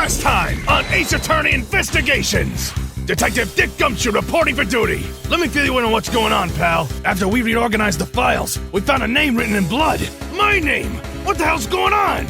Last time on Ace Attorney Investigations! Detective Dick Gumshoe reporting for duty. Let me fill you in on what's going on, pal. After we reorganized the files, we found a name written in blood. My name! What the hell's going on?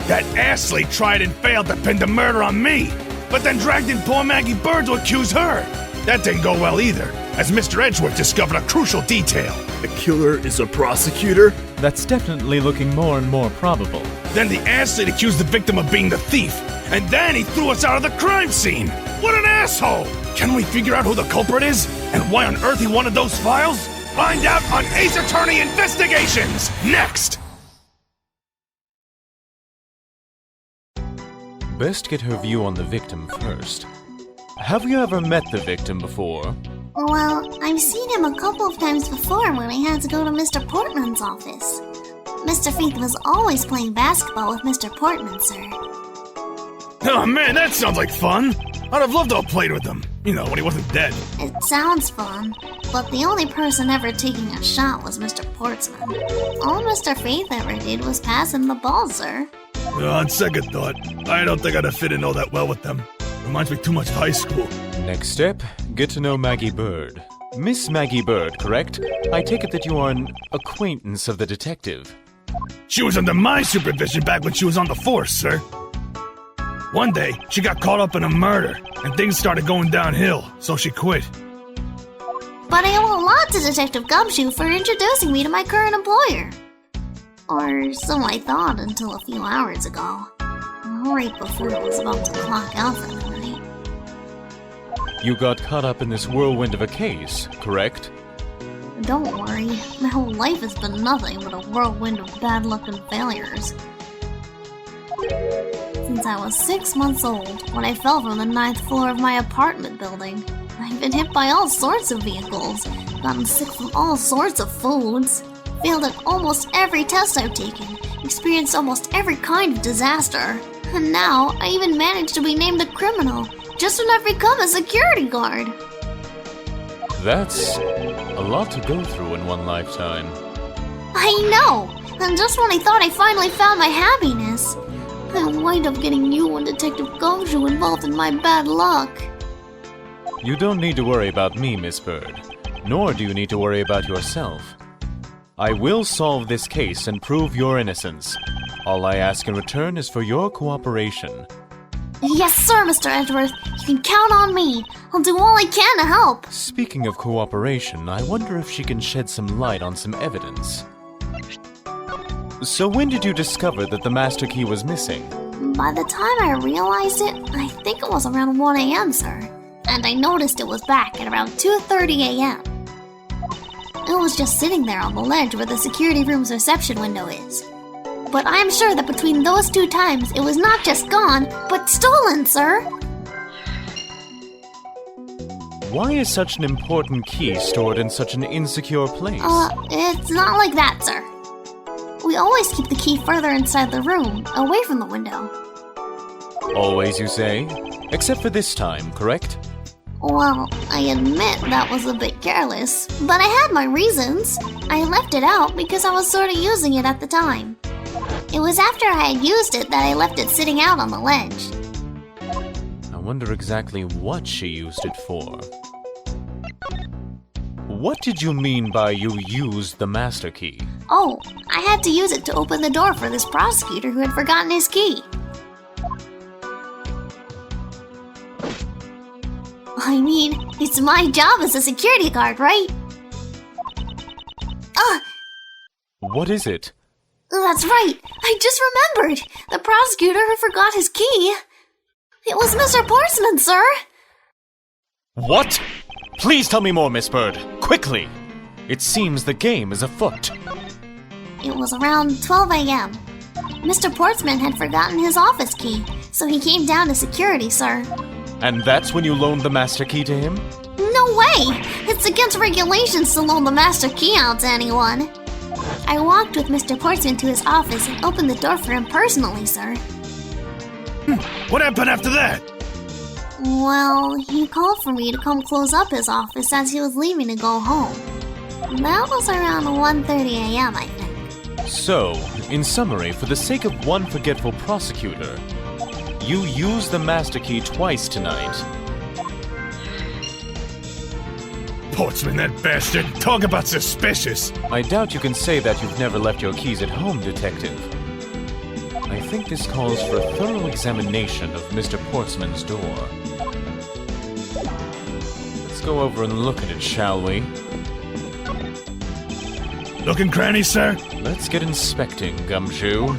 That Ashley tried and failed to pin the murder on me, but then dragged in poor Maggie Byrde to accuse her. That didn't go well either, as Mr. Edgeworth discovered a crucial detail. The killer is a prosecutor? That's definitely looking more and more probable. Then the Ashley accused the victim of being the thief, and then he threw us out of the crime scene. What an asshole! Can we figure out who the culprit is, and why on earth he wanted those files? Find out on Ace Attorney Investigations, next! Best get her view on the victim first. Have you ever met the victim before? Well, I've seen him a couple of times before when I had to go to Mr. Portman's office. Mr. Faith was always playing basketball with Mr. Portman, sir. Oh man, that sounds like fun! I'd have loved to have played with him. You know, when he wasn't dead. It sounds fun, but the only person ever taking a shot was Mr. Portsman. All Mr. Faith ever did was pass him the ball, sir. On second thought, I don't think I'd have fit in all that well with them. Reminds me too much of high school. Next step, get to know Maggie Byrde. Miss Maggie Byrde, correct? I take it that you are an acquaintance of the detective. She was under my supervision back when she was on the force, sir. One day, she got caught up in a murder, and things started going downhill, so she quit. But I owe a lot to Detective Gumshoe for introducing me to my current employer. Or so I thought until a few hours ago. Right before I was about to clock out for the night. You got caught up in this whirlwind of a case, correct? Don't worry, my whole life has been nothing but a whirlwind of bad luck and failures. Since I was 6 months old, when I fell from the 9th floor of my apartment building, I've been hit by all sorts of vehicles, gotten sick from all sorts of foods, failed at almost every test I've taken, experienced almost every kind of disaster. And now, I even managed to be named a criminal, just when I've become a security guard. That's a lot to go through in one lifetime. I know! And just when I thought I finally found my happiness, I wind up getting you and Detective Gumshoe involved in my bad luck. You don't need to worry about me, Miss Byrde. Nor do you need to worry about yourself. I will solve this case and prove your innocence. All I ask in return is for your cooperation. Yes, sir, Mr. Edgeworth. You can count on me. I'll do all I can to help. Speaking of cooperation, I wonder if she can shed some light on some evidence. So when did you discover that the master key was missing? By the time I realized it, I think it was around 1 a.m., sir. And I noticed it was back at around 2:30 a.m. It was just sitting there on the ledge where the security room's reception window is. But I am sure that between those 2 times, it was not just gone, but stolen, sir! Why is such an important key stored in such an insecure place? It's not like that, sir. We always keep the key further inside the room, away from the window. Always, you say? Except for this time, correct? Well, I admit that was a bit careless, but I had my reasons. I left it out because I was sort of using it at the time. It was after I had used it that I left it sitting out on the ledge. I wonder exactly what she used it for. What did you mean by you used the master key? Oh, I had to use it to open the door for this prosecutor who had forgotten his key. I mean, it's my job as a security guard, right? What is it? That's right! I just remembered! The prosecutor who forgot his key! It was Mr. Portsman, sir! What? Please tell me more, Miss Byrde. Quickly! It seems the game is afoot. It was around 12 a.m. Mr. Portsman had forgotten his office key, so he came down to security, sir. And that's when you loaned the master key to him? No way! It's against regulations to loan the master key out to anyone. I walked with Mr. Portsman to his office and opened the door for him personally, sir. What happened after that? Well, he called for me to come close up his office as he was leaving to go home. That was around 1:30 a.m., I think. So, in summary, for the sake of one forgetful prosecutor, You used the master key twice tonight. Portsman, that bastard. Talk about suspicious. I doubt you can say that you've never left your keys at home, Detective. I think this calls for a thorough examination of Mr. Portsman's door. Let's go over and look at it, shall we? Looking cranny, sir? Let's get inspecting, Gumshoe.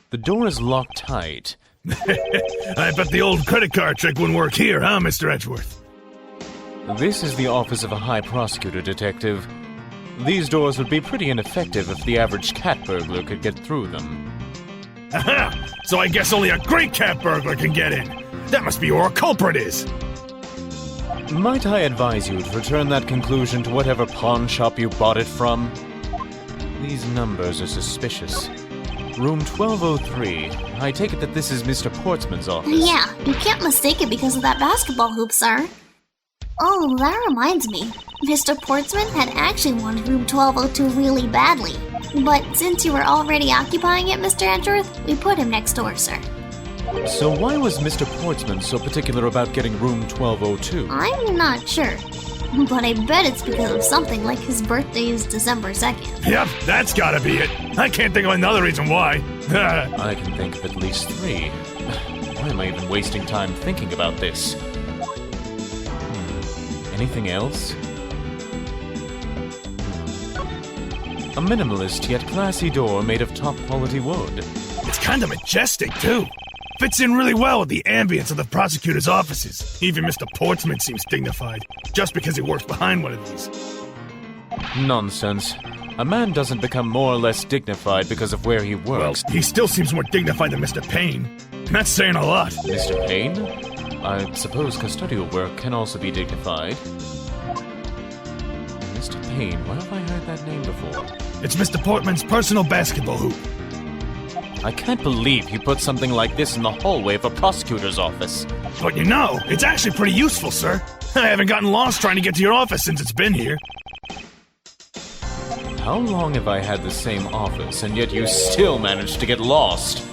The door is locked tight. I bet the old credit card trick wouldn't work here, huh, Mr. Edgeworth? This is the office of a high prosecutor, Detective. These doors would be pretty ineffective if the average cat burglar could get through them. Aha! So I guess only a great cat burglar can get in. That must be where our culprit is. Might I advise you to return that conclusion to whatever pawn shop you bought it from? These numbers are suspicious. Room 1203. I take it that this is Mr. Portsman's office. Yeah, you can't mistake it because of that basketball hoop, sir. Oh, that reminds me. Mr. Portsman had actually wanted room 1202 really badly. But since you were already occupying it, Mr. Edgeworth, we put him next door, sir. So why was Mr. Portsman so particular about getting room 1202? I'm not sure. But I bet it's because of something like his birthday is December 2nd. Yep, that's gotta be it. I can't think of another reason why. I can think of at least 3. Why am I even wasting time thinking about this? Anything else? A minimalist yet classy door made of top-quality wood. It's kind of majestic, too. Fits in really well with the ambience of the prosecutor's offices. Even Mr. Portsman seems dignified, just because he works behind one of these. Nonsense. A man doesn't become more or less dignified because of where he works. Well, he still seems more dignified than Mr. Payne. That's saying a lot. Mr. Payne? I suppose custodial work can also be dignified. Mr. Payne, where have I heard that name before? It's Mr. Portman's personal basketball hoop. I can't believe he put something like this in the hallway of a prosecutor's office. But you know, it's actually pretty useful, sir. I haven't gotten lost trying to get to your office since it's been here. How long have I had the same office, and yet you still managed to get lost?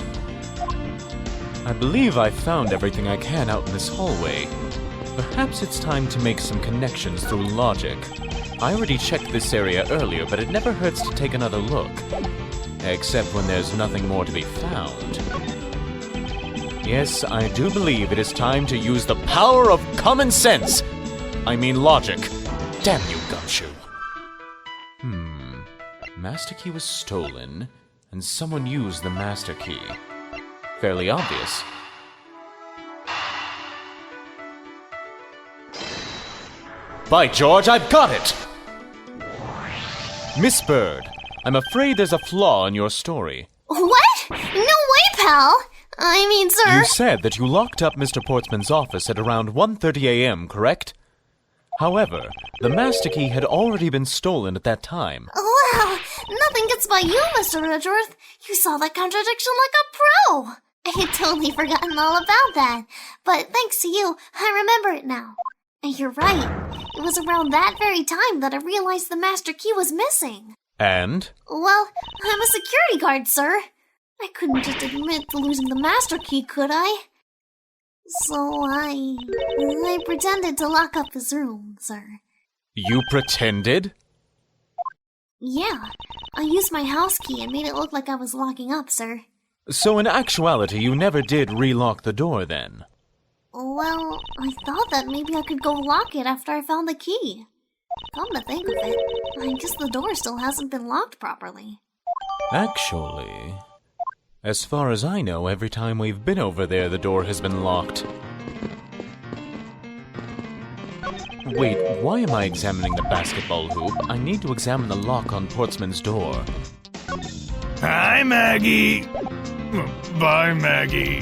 I believe I've found everything I can out in this hallway. Perhaps it's time to make some connections through logic. I already checked this area earlier, but it never hurts to take another look. Except when there's nothing more to be found. Yes, I do believe it is time to use the power of common sense! I mean logic. Damn you, Gumshoe. Master key was stolen, and someone used the master key. Fairly obvious. By George, I've got it! Miss Byrde, I'm afraid there's a flaw in your story. What? No way, pal! I mean, sir... You said that you locked up Mr. Portsman's office at around 1:30 a.m., correct? However, the master key had already been stolen at that time. Wow, nothing gets by you, Mr. Edgeworth. You saw that contradiction like a pro. I had totally forgotten all about that. But thanks to you, I remember it now. And you're right. It was around that very time that I realized the master key was missing. And? Well, I'm a security guard, sir. I couldn't just admit to losing the master key, could I? So I pretended to lock up his room, sir. You pretended? Yeah, I used my house key and made it look like I was locking up, sir. So in actuality, you never did relock the door then? Well, I thought that maybe I could go lock it after I found the key. Come to think of it, I guess the door still hasn't been locked properly. Actually, as far as I know, every time we've been over there, the door has been locked. Wait, why am I examining the basketball hoop? I need to examine the lock on Portsman's door. Hi, Maggie. Bye, Maggie.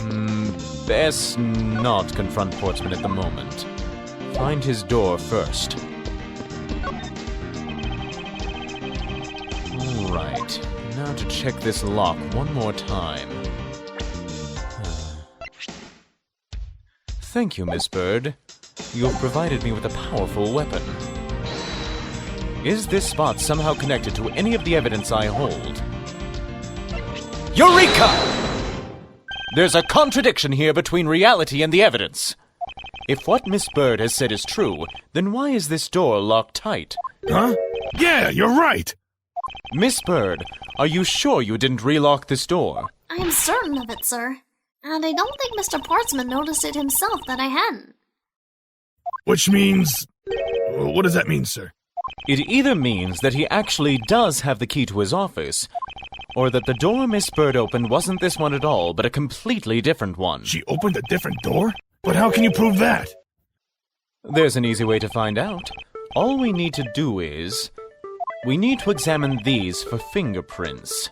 Best not confront Portsman at the moment. Find his door first. Alright, now to check this lock one more time. Thank you, Miss Byrde. You have provided me with a powerful weapon. Is this spot somehow connected to any of the evidence I hold? Eureka! There's a contradiction here between reality and the evidence. If what Miss Byrde has said is true, then why is this door locked tight? Huh? Yeah, you're right. Miss Byrde, are you sure you didn't relock this door? I am certain of it, sir. And I don't think Mr. Portsman noticed it himself that I hadn't. Which means... What does that mean, sir? It either means that he actually does have the key to his office, or that the door Miss Byrde opened wasn't this one at all, but a completely different one. She opened a different door? But how can you prove that? There's an easy way to find out. All we need to do is... we need to examine these for fingerprints.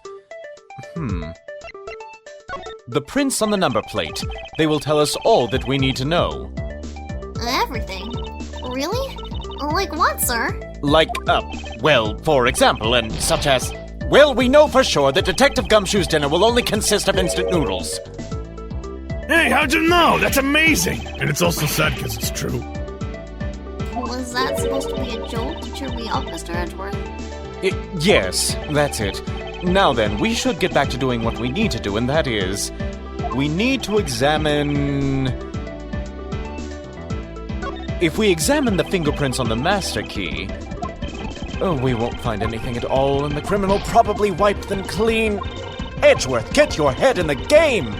The prints on the number plate. They will tell us all that we need to know. Everything? Really? Like what, sir? Like, well, for example, and such as... Well, we know for sure that Detective Gumshoe's dinner will only consist of instant noodles. Hey, how'd you know? That's amazing! And it's also sad because it's true. Was that supposed to be a joke to cheer me up, Mr. Edgeworth? Yes, that's it. Now then, we should get back to doing what we need to do, and that is... we need to examine... If we examine the fingerprints on the master key... we won't find anything at all, and the criminal probably wiped them clean. Edgeworth, get your head in the game!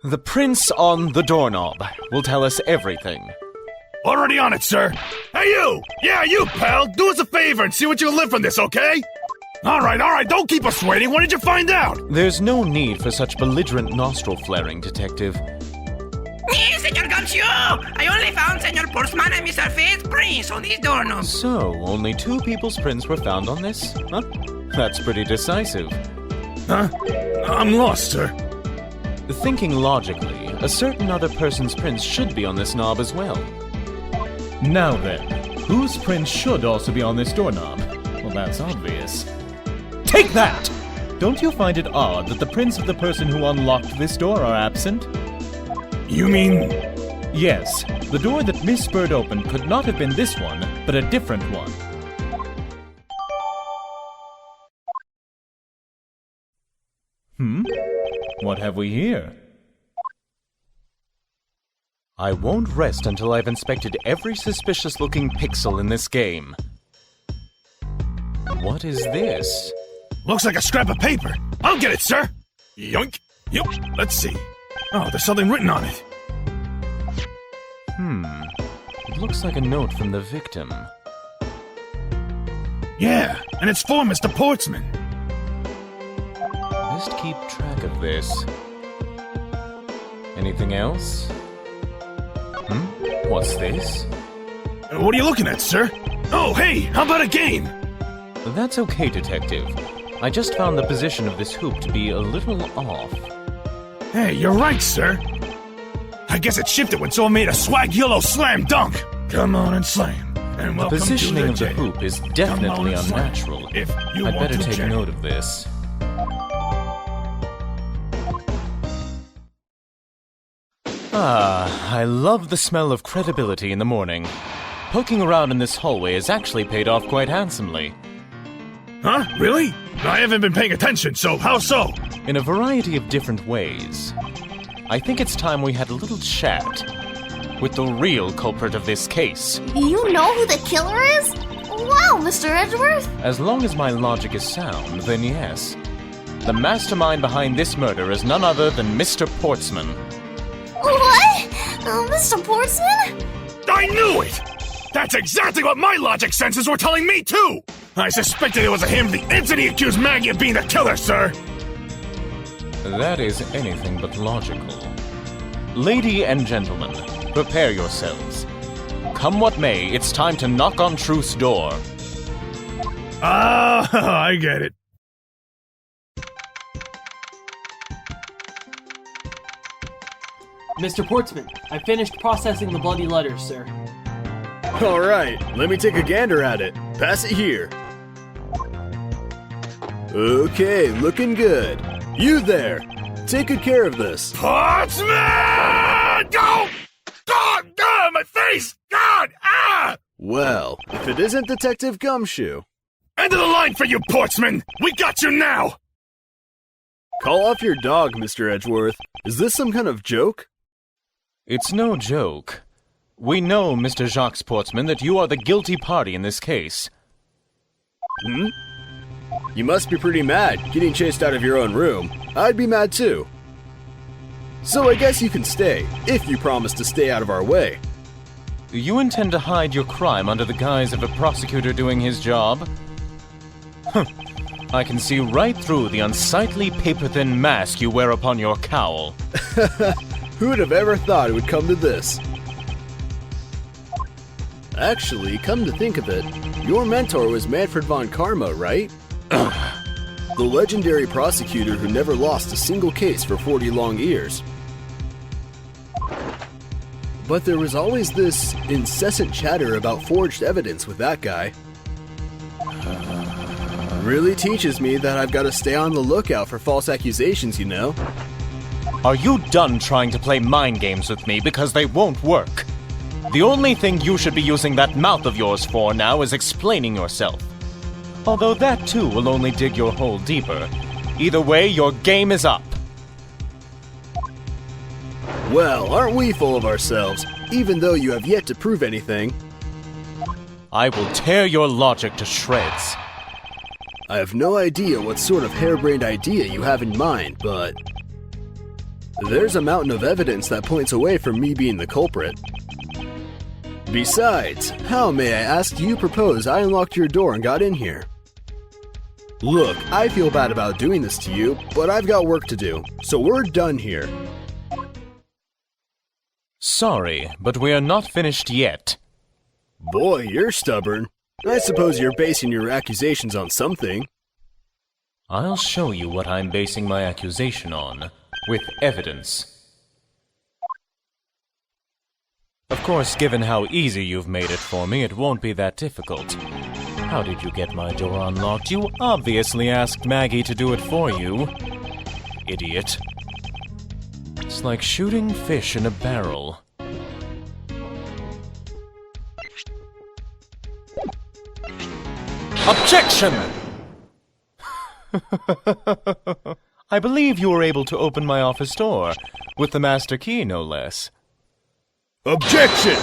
The prints on the doorknob will tell us everything. Already on it, sir. Hey, you! Yeah, you, pal! Do us a favor and see what you live from this, okay? Alright, don't keep us waiting. What did you find out? There's no need for such belligerent nostril flaring, Detective. Senor Gumshoe! I only found Senor Portsman and Mr. Faith's prints on these doorknobs. So, only 2 people's prints were found on this? Huh? That's pretty decisive. Huh? I'm lost, sir. Thinking logically, a certain other person's prints should be on this knob as well. Now then, whose print should also be on this doorknob? Well, that's obvious. Take that! Don't you find it odd that the prints of the person who unlocked this door are absent? You mean... Yes, the door that Miss Byrde opened could not have been this one, but a different one. What have we here? I won't rest until I've inspected every suspicious-looking pixel in this game. What is this? Looks like a scrap of paper. I'll get it, sir. Yoink. Yep. Let's see. Oh, there's something written on it. It looks like a note from the victim. Yeah, and it's for Mr. Portsman. Best keep track of this. Anything else? What's this? What are you looking at, sir? Oh, hey, how about a game? That's okay, Detective. I just found the position of this hoop to be a little off. Hey, you're right, sir. I guess it shifted when someone made a swag yellow slam dunk. Come on and slam. And The welcome positioning to of the jail. hoop is Come definitely on and slam. unnatural. If you I'd want better to take jail. note of this. I love the smell of credibility in the morning. Poking around in this hallway has actually paid off quite handsomely. Huh? Really? I haven't been paying attention, so how so? In a variety of different ways. I think it's time we had a little chat with the real culprit of this case. You know who the killer is? Wow, Mr. Edgeworth! As long as my logic is sound, then yes. The mastermind behind this murder is none other than Mr. Portsman. What? Mr. Portsman? I knew it! That's exactly what my logic senses were telling me, too! I suspected it was him the instant he accused Maggie of being the killer, sir! That is anything but logical. Lady and gentlemen, prepare yourselves. Come what may, it's time to knock on truth's door. Ah, I get it. Mr. Portsman, I finished processing the bloody letters, sir. Alright, let me take a gander at it. Pass it here. Okay, looking good. You there! Take good care of this. Portsman! Go! God! Ah, my face! God! Ah! Well, if it isn't Detective Gumshoe. End of the line for you, Portsman! We got you now! Call off your dog, Mr. Edgeworth. Is this some kind of joke? It's no joke. We know, Mr. Jacques Portsman, that you are the guilty party in this case. You must be pretty mad, getting chased out of your own room. I'd be mad too. So I guess you can stay, if you promise to stay out of our way. You intend to hide your crime under the guise of a prosecutor doing his job? I can see right through the unsightly paper-thin mask you wear upon your cowl. Who would have ever thought it would come to this? Actually, come to think of it, your mentor was Manfred von Karma, right? The legendary prosecutor who never lost a single case for 40 long years. But there was always this incessant chatter about forged evidence with that guy. Really teaches me that I've got to stay on the lookout for false accusations, you know? Are you done trying to play mind games with me, because they won't work? The only thing you should be using that mouth of yours for now is explaining yourself. Although that too will only dig your hole deeper. Either way, your game is up. Well, aren't we full of ourselves, even though you have yet to prove anything? I will tear your logic to shreds. I have no idea what sort of harebrained idea you have in mind, but there's a mountain of evidence that points away from me being the culprit. Besides, how, may I ask, do you propose I unlocked your door and got in here? Look, I feel bad about doing this to you, but I've got work to do, so we're done here. Sorry, but we are not finished yet. Boy, you're stubborn. I suppose you're basing your accusations on something. I'll show you what I'm basing my accusation on, with evidence. Of course, given how easy you've made it for me, it won't be that difficult. How did you get my door unlocked? You obviously asked Maggie to do it for you. Idiot. It's like shooting fish in a barrel. Objection! I believe you were able to open my office door, with the master key, no less. Objection!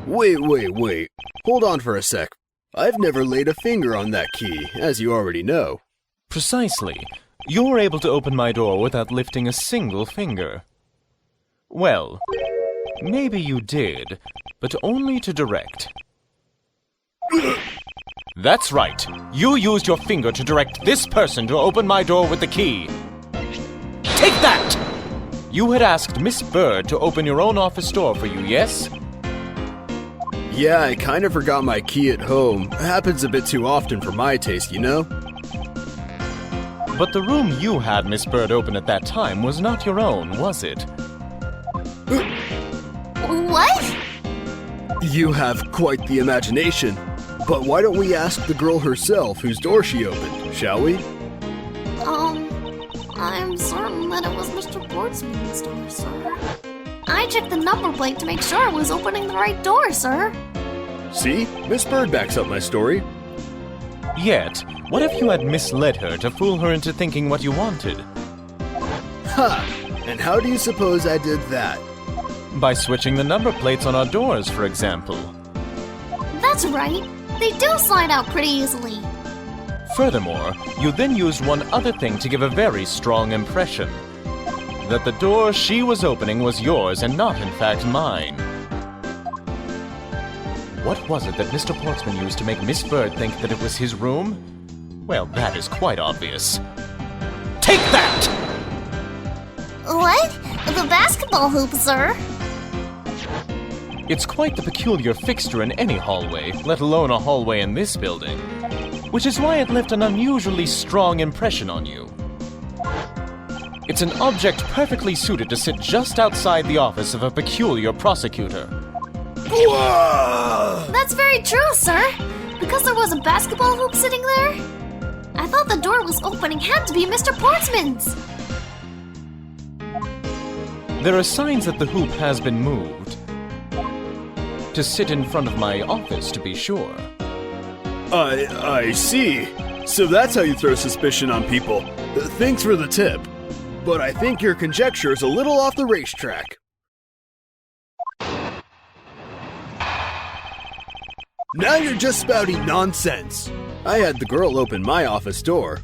Wait. Hold on for a sec. I've never laid a finger on that key, as you already know. Precisely. You were able to open my door without lifting a single finger. Well, maybe you did, but only to direct. That's right. You used your finger to direct this person to open my door with the key. Take that! You had asked Miss Byrde to open your own office door for you, yes? Yeah, I kind of forgot my key at home. Happens a bit too often for my taste, you know? But the room you had Miss Byrde open at that time was not your own, was it? What? You have quite the imagination. But why don't we ask the girl herself whose door she opened, shall we? I'm certain that it was Mr. Portsman's door, sir. I checked the number plate to make sure I was opening the right door, sir. See? Miss Byrde backs up my story. Yet, what if you had misled her to fool her into thinking what you wanted? Ha! And how do you suppose I did that? By switching the number plates on our doors, for example. That's right. They do slide out pretty easily. Furthermore, you then used one other thing to give a very strong impression. That the door she was opening was yours and not, in fact, mine. What was it that Mr. Portsman used to make Miss Byrde think that it was his room? Well, that is quite obvious. Take that! What? The basketball hoop, sir. It's quite the peculiar fixture in any hallway, let alone a hallway in this building. Which is why it left an unusually strong impression on you. It's an object perfectly suited to sit just outside the office of a peculiar prosecutor. Whoa! That's very true, sir. Because there was a basketball hoop sitting there, I thought the door was opening had to be Mr. Portsman's. There are signs that the hoop has been moved. To sit in front of my office, to be sure. I see. So that's how you throw suspicion on people. Thanks for the tip. But I think your conjecture is a little off the racetrack. Now you're just spouting nonsense. I had the girl open my office door.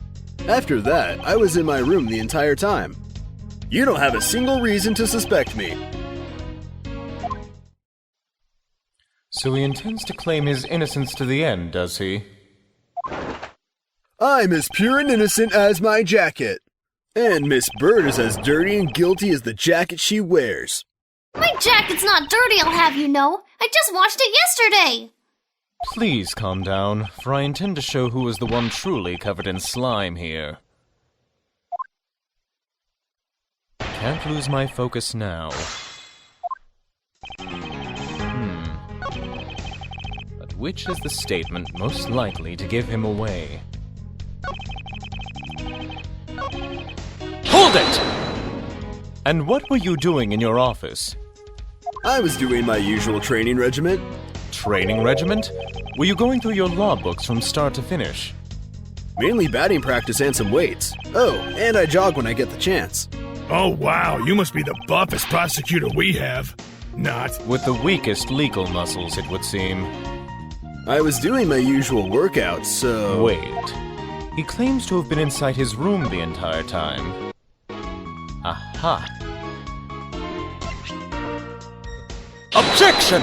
After that, I was in my room the entire time. You don't have a single reason to suspect me. So he intends to claim his innocence to the end, does he? I'm as pure and innocent as my jacket. And Miss Byrde is as dirty and guilty as the jacket she wears. My jacket's not dirty, I'll have you know. I just washed it yesterday. Please calm down, for I intend to show who is the one truly covered in slime here. Can't lose my focus now. But which is the statement most likely to give him away? Hold it! And what were you doing in your office? I was doing my usual training regiment. Training regiment? Were you going through your law books from start to finish? Mainly batting practice and some weights. Oh, and I jog when I get the chance. Oh wow, you must be the buffest prosecutor we have. Not. With the weakest legal muscles, it would seem. I was doing my usual workouts, so... Wait. He claims to have been inside his room the entire time. Aha. Objection!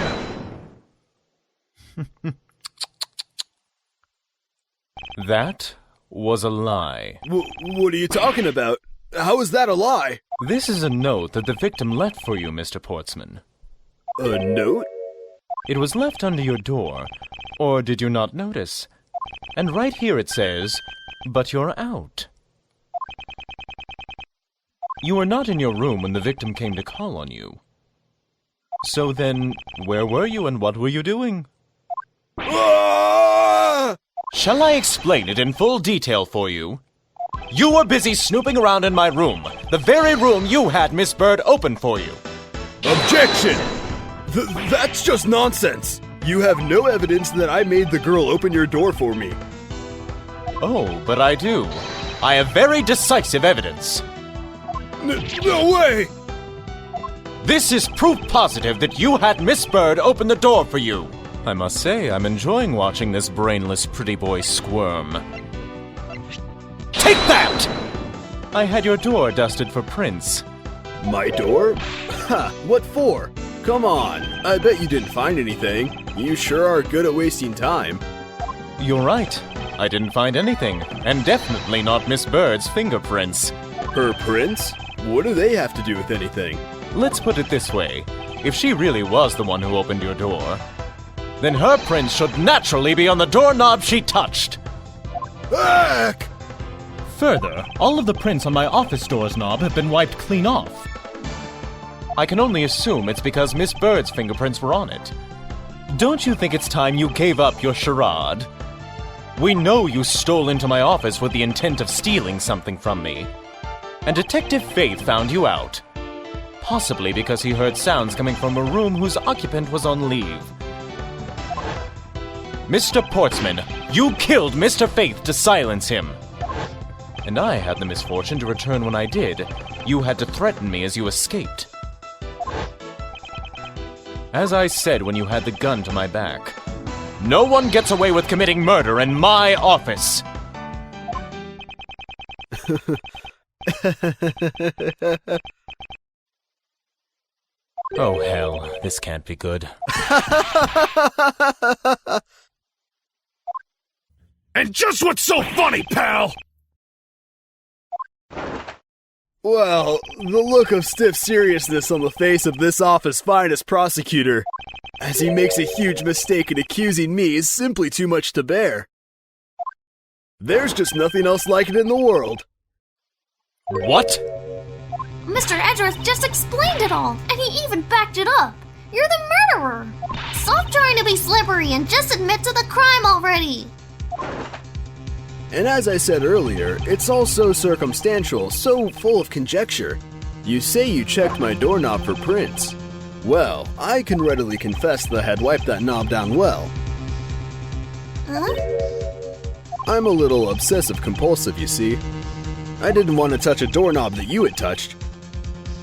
That was a lie. What are you talking about? How is that a lie? This is a note that the victim left for you, Mr. Portsman. A note? It was left under your door, or did you not notice? And right here it says, "But you're out." You were not in your room when the victim came to call on you. So then, where were you and what were you doing? Ah! Shall I explain it in full detail for you? You were busy snooping around in my room, the very room you had Miss Byrde open for you. Objection! That's just nonsense. You have no evidence that I made the girl open your door for me. Oh, but I do. I have very decisive evidence. No way! This is proof positive that you had Miss Byrde open the door for you. I must say, I'm enjoying watching this brainless pretty boy squirm. Take that! I had your door dusted for prints. My door? Ha, what for? Come on, I bet you didn't find anything. You sure are good at wasting time. You're right. I didn't find anything, and definitely not Miss Byrde's fingerprints. Her prints? What do they have to do with anything? Let's put it this way. If she really was the one who opened your door, then her prints should naturally be on the doorknob she touched. Back! Further, all of the prints on my office door's knob have been wiped clean off. I can only assume it's because Miss Byrde's fingerprints were on it. Don't you think it's time you gave up your charade? We know you stole into my office with the intent of stealing something from me. And Detective Faith found you out. Possibly because he heard sounds coming from a room whose occupant was on leave. Mr. Portsman, you killed Mr. Faith to silence him. And I had the misfortune to return when I did. You had to threaten me as you escaped. As I said when you had the gun to my back, no one gets away with committing murder in my office. Oh hell, this can't be good. And just what's so funny, pal? Well, the look of stiff seriousness on the face of this office's finest prosecutor, as he makes a huge mistake in accusing me, is simply too much to bear. There's just nothing else like it in the world. What? Mr. Edgeworth just explained it all, and he even backed it up. You're the murderer. Stop trying to be slippery and just admit to the crime already. And as I said earlier, it's all so circumstantial, so full of conjecture. You say you checked my doorknob for prints. Well, I can readily confess that I had wiped that knob down well. Huh? I'm a little obsessive-compulsive, you see. I didn't want to touch a doorknob that you had touched,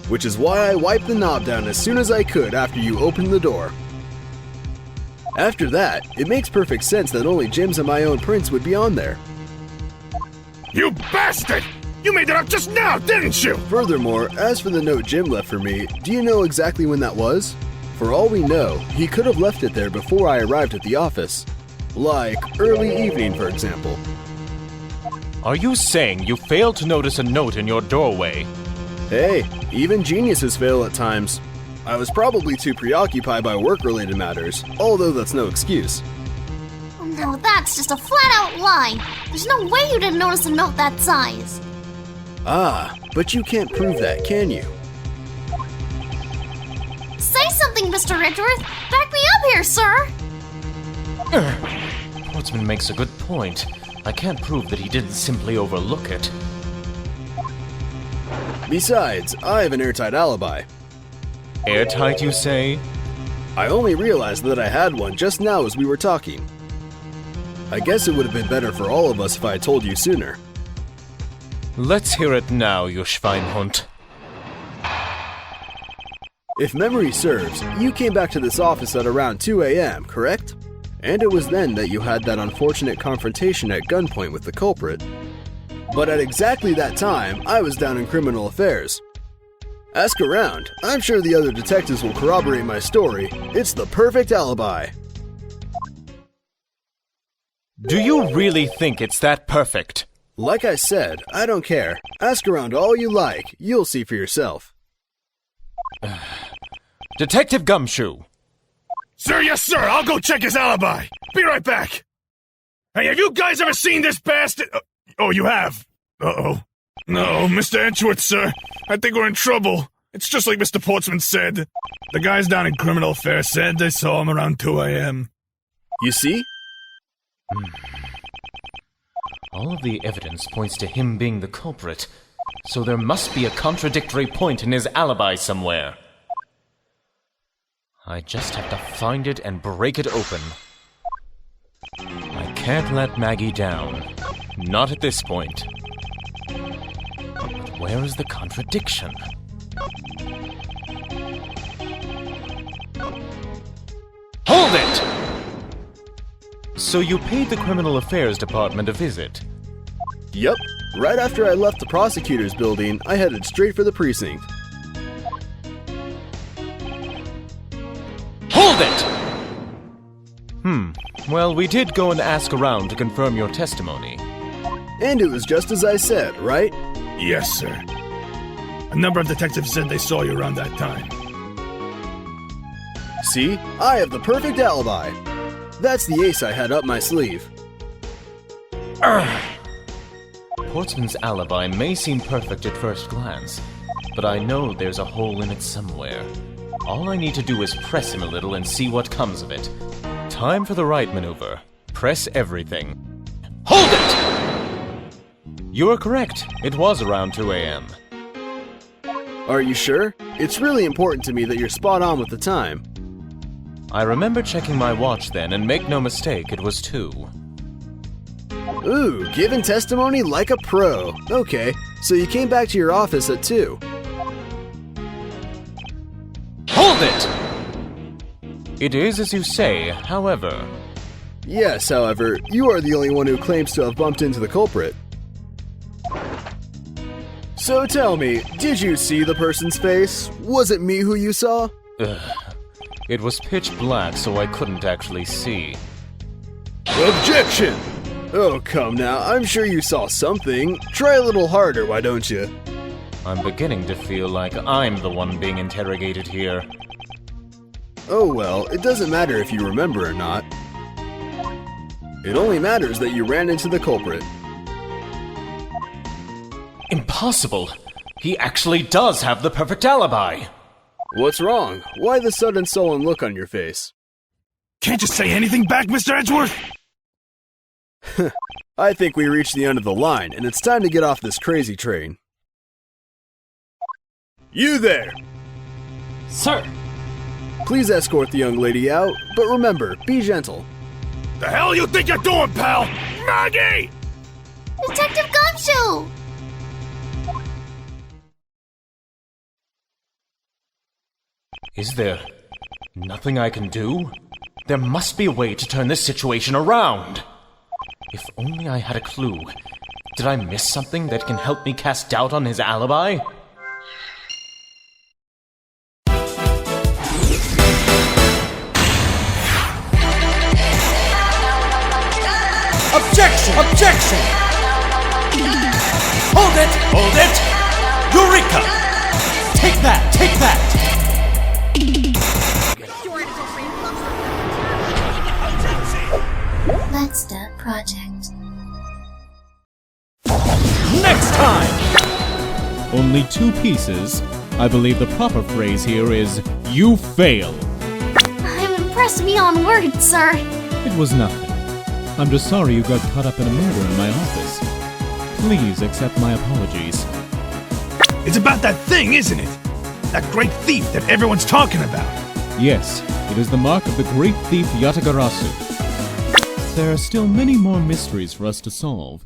which is why I wiped the knob down as soon as I could after you opened the door. After that, it makes perfect sense that only Jim's and my own prints would be on there. You bastard! You made that up just now, didn't you? Furthermore, as for the note Jim left for me, do you know exactly when that was? For all we know, he could have left it there before I arrived at the office. Like, early evening, for example. Are you saying you failed to notice a note in your doorway? Hey, even geniuses fail at times. I was probably too preoccupied by work-related matters, although that's no excuse. No, that's just a flat-out lie. There's no way you didn't notice a note that size. Ah, but you can't prove that, can you? Say something, Mr. Edgeworth. Back me up here, sir. Portsman makes a good point. I can't prove that he didn't simply overlook it. Besides, I have an airtight alibi. Airtight, you say? I only realized that I had one just now as we were talking. I guess it would have been better for all of us if I had told you sooner. Let's hear it now, you Schweinhund. If memory serves, you came back to this office at around 2 a.m., correct? And it was then that you had that unfortunate confrontation at gunpoint with the culprit. But at exactly that time, I was down in criminal affairs. Ask around. I'm sure the other detectives will corroborate my story. It's the perfect alibi. Do you really think it's that perfect? Like I said, I don't care. Ask around all you like. You'll see for yourself. Detective Gumshoe! Sir, yes, sir. I'll go check his alibi. Be right back. Hey, have you guys ever seen this bastard? Oh, you have? Uh-oh. No, Mr. Edgeworth, sir. I think we're in trouble. It's just like Mr. Portsman said. The guys down in criminal affairs said they saw him around 2 a.m. You see? All of the evidence points to him being the culprit, so there must be a contradictory point in his alibi somewhere. I just have to find it and break it open. I can't let Maggie down. Not at this point. But where is the contradiction? Hold it! So you paid the Criminal Affairs Department a visit? Yep. Right after I left the prosecutor's building, I headed straight for the precinct. Hold it! Well, we did go and ask around to confirm your testimony. And it was just as I said, right? Yes, sir. A number of detectives said they saw you around that time. See? I have the perfect alibi. That's the ace I had up my sleeve. Portsman's alibi may seem perfect at first glance, but I know there's a hole in it somewhere. All I need to do is press him a little and see what comes of it. Time for the right maneuver. Press everything. Hold it! You are correct. It was around 2 a.m. Are you sure? It's really important to me that you're spot on with the time. I remember checking my watch then, and make no mistake, it was 2. Ooh, giving testimony like a pro. Okay, so you came back to your office at 2. Hold it! It is as you say, however. Yes, however, you are the only one who claims to have bumped into the culprit. So tell me, did you see the person's face? Was it me who you saw? It was pitch black, so I couldn't actually see. Objection! Oh, come now, I'm sure you saw something. Try a little harder, why don't you? I'm beginning to feel like I'm the one being interrogated here. Oh well, it doesn't matter if you remember or not. It only matters that you ran into the culprit. Impossible! He actually does have the perfect alibi! What's wrong? Why the sudden sullen look on your face? Can't you say anything back, Mr. Edgeworth? I think we reached the end of the line, and it's time to get off this crazy train. You there! Sir! Please escort the young lady out, but remember, be gentle. The hell you think you're doing, pal? Maggie! Detective Gumshoe! Is there nothing I can do? There must be a way to turn this situation around. If only I had a clue. Did I miss something that can help me cast doubt on his alibi? Objection! Objection! Hold it! Hold it! Eureka! Take that! Take that! Let's do project. Next time! Only 2 pieces. I believe the proper phrase here is, you fail. I'm impressed beyond words, sir. It was nothing. I'm just sorry you got caught up in a murder in my office. Please accept my apologies. It's about that thing, isn't it? That great thief that everyone's talking about. Yes, it is the mark of the great thief Yatagarasu. There are still many more mysteries for us to solve.